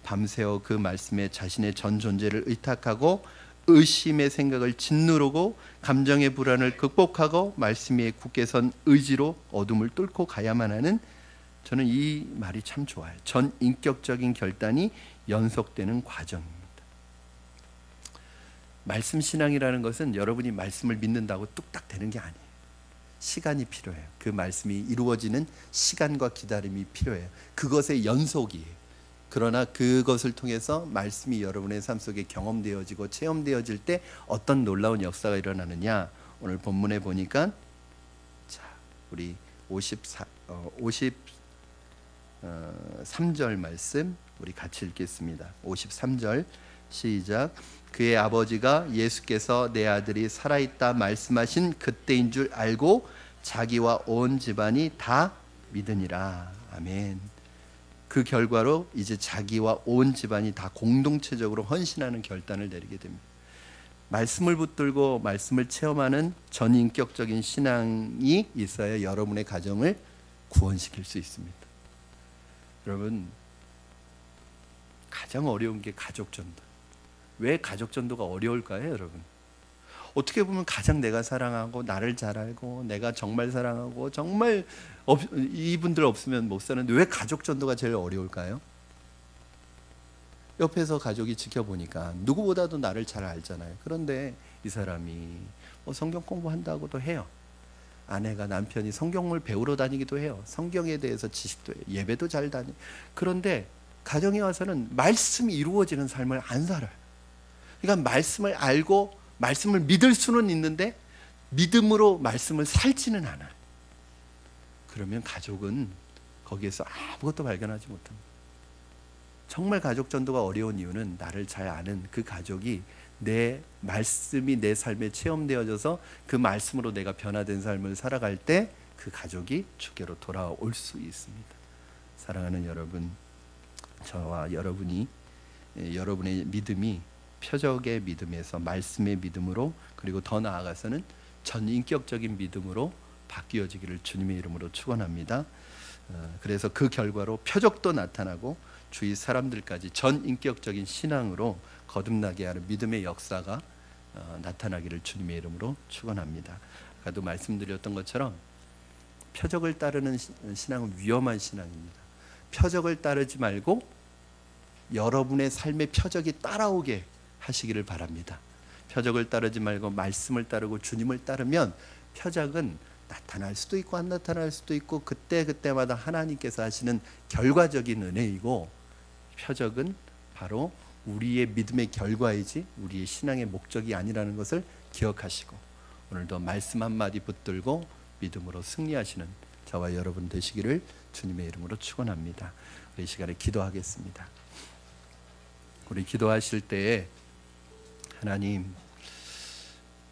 밤새워 그 말씀에 자신의 전 존재를 의탁하고 의심의 생각을 짓누르고 감정의 불안을 극복하고 말씀 위에 굳게 선 의지로 어둠을 뚫고 가야만 하는, 저는 이 말이 참 좋아요. 전 인격적인 결단이 연속되는 과정입니다. 말씀 신앙이라는 것은 여러분이 말씀을 믿는다고 뚝딱 되는 게 아니에요. 시간이 필요해요. 그 말씀이 이루어지는 시간과 기다림이 필요해요. 그것의 연속이에요. 그러나 그것을 통해서 말씀이 여러분의 삶 속에 경험되어지고 체험되어질 때 어떤 놀라운 역사가 일어나느냐, 오늘 본문에 보니까 자, 우리 53절 말씀 우리 같이 읽겠습니다. 53절 시작. 그의 아버지가 예수께서 내 아들이 살아있다 말씀하신 그때인 줄 알고 자기와 온 집안이 다 믿으니라. 아멘. 그 결과로 이제 자기와 온 집안이 다 공동체적으로 헌신하는 결단을 내리게 됩니다. 말씀을 붙들고 말씀을 체험하는 전인격적인 신앙이 있어야 여러분의 가정을 구원시킬 수 있습니다. 여러분, 가장 어려운 게 가족전도. 왜 가족전도가 어려울까요, 여러분? 어떻게 보면 가장 내가 사랑하고 나를 잘 알고 내가 정말 사랑하고 정말 이분들 없으면 못 사는데 왜 가족전도가 제일 어려울까요? 옆에서 가족이 지켜보니까 누구보다도 나를 잘 알잖아요. 그런데 이 사람이 성경 공부한다고도 해요. 아내가 남편이 성경을 배우러 다니기도 해요. 성경에 대해서 지식도 해요. 예배도 잘 다니. 그런데 가정에 와서는 말씀이 이루어지는 삶을 안 살아요. 그러니까 말씀을 알고 말씀을 믿을 수는 있는데 믿음으로 말씀을 살지는 않아요. 그러면 가족은 거기에서 아무것도 발견하지 못합니다. 정말 가족 전도가 어려운 이유는 나를 잘 아는 그 가족이 내 말씀이 내 삶에 체험되어져서 그 말씀으로 내가 변화된 삶을 살아갈 때 그 가족이 주께로 돌아올 수 있습니다. 사랑하는 여러분, 저와 여러분이 여러분의 믿음이 표적의 믿음에서 말씀의 믿음으로, 그리고 더 나아가서는 전인격적인 믿음으로 바뀌어지기를 주님의 이름으로 축원합니다. 그래서 그 결과로 표적도 나타나고 주위 사람들까지 전인격적인 신앙으로 거듭나게 하는 믿음의 역사가 나타나기를 주님의 이름으로 축원합니다. 아까도 말씀드렸던 것처럼 표적을 따르는 신앙은 위험한 신앙입니다. 표적을 따르지 말고 여러분의 삶의 표적이 따라오게 하시기를 바랍니다. 표적을 따르지 말고 말씀을 따르고 주님을 따르면 표적은 나타날 수도 있고 안 나타날 수도 있고 그때마다 하나님께서 하시는 결과적인 은혜이고, 표적은 바로 우리의 믿음의 결과이지 우리의 신앙의 목적이 아니라는 것을 기억하시고 오늘도 말씀 한마디 붙들고 믿음으로 승리하시는 저와 여러분 되시기를 주님의 이름으로 축원합니다. 우리 이 시간에 기도하겠습니다. 우리 기도하실 때에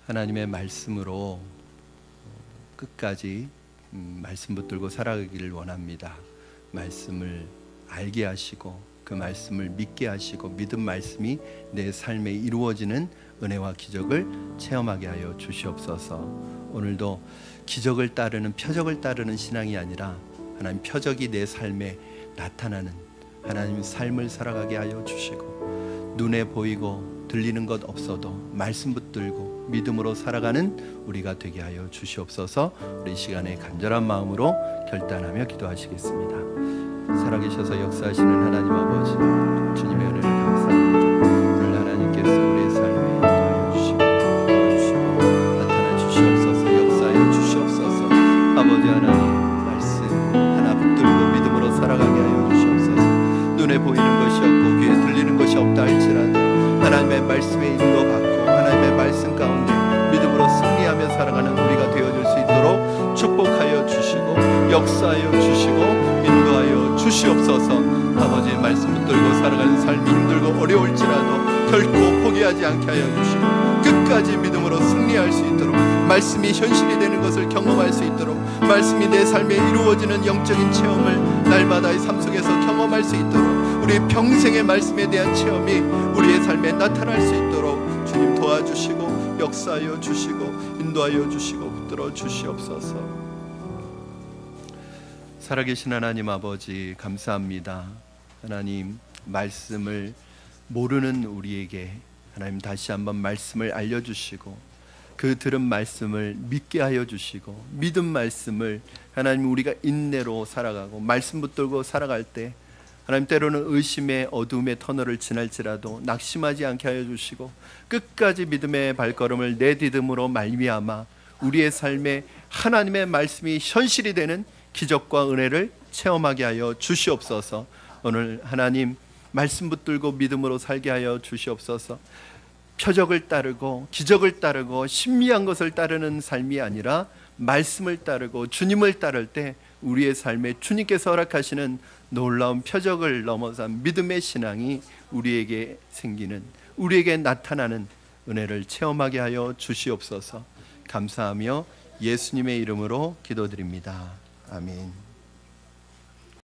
하나님의 말씀으로 끝까지 말씀 붙들고 살아가기를 원합니다. 말씀을 알게 하시고 그 말씀을 믿게 하시고 믿음 말씀이 내 삶에 이루어지는 은혜와 기적을 체험하게 하여 주시옵소서. 오늘도 기적을 따르는 표적을 따르는 신앙이 아니라 하나님 표적이 내 삶에 나타나는 하나님 삶을 살아가게 하여 주시고, 눈에 보이고 들리는 것 없어도 말씀 붙들고 믿음으로 살아가는 우리가 되게 하여 주시옵소서. 우리 이 시간에 간절한 마음으로 결단하며 기도하시겠습니다. 살아계셔서 역사하시는 하나님 아버지, 주님의 은혜를 감사합니다. 오늘 하나님께서 우리의 삶에 인도하여 주시고 도와주시고 나타나 주시옵소서. 역사하여 주시옵소서. 아버지 하나님, 말씀 하나 붙들고 믿음으로 살아가게 하여 주시옵소서. 눈에 보이는 것이 없고 귀에 들리는 것이 없다 할지라도 하나님의 말씀에 인도받고 하나님의 말씀 가운데 믿음으로 승리하며 살아가는 우리가 되어줄 수 있도록 축복하여 주시고 역사하여 주시고 인도하여 주시옵소서. 아버지, 말씀 붙들고 살아가는 삶이 힘들고 어려울지라도 결코 포기하지 않게 하여 주시고 끝까지 믿음으로 승리할 수 있도록, 말씀이 현실이 되는 것을 경험할 수 있도록, 말씀이 내 삶에 이루어지는 영적인 체험을 날마다의 삶 속에서 경험할 수 있도록, 우리의 평생의 말씀에 대한 체험이 우리의 삶에 나타날 수 있도록 주님 도와주시고 역사하여 주시고 인도하여 주시고 붙들어 주시옵소서. 살아계신 하나님 아버지, 감사합니다. 하나님, 말씀을 모르는 우리에게 하나님 다시 한번 말씀을 알려주시고 그 들은 말씀을 믿게 하여 주시고 믿은 말씀을 하나님 우리가 인내로 살아가고 말씀 붙들고 살아갈 때 하나님 때로는 의심의 어둠의 터널을 지날지라도 낙심하지 않게 하여 주시고 끝까지 믿음의 발걸음을 내디듬으로 말미암아 우리의 삶에 하나님의 말씀이 현실이 되는 기적과 은혜를 체험하게 하여 주시옵소서. 오늘 하나님 말씀 붙들고 믿음으로 살게 하여 주시옵소서. 표적을 따르고 기적을 따르고 신비한 것을 따르는 삶이 아니라 말씀을 따르고 주님을 따를 때 우리의 삶에 주님께서 허락하시는 놀라운 표적을 넘어선 믿음의 신앙이 우리에게 생기는, 우리에게 나타나는 은혜를 체험하게 하여 주시옵소서. 감사하며 예수님의 이름으로 기도드립니다. 아멘.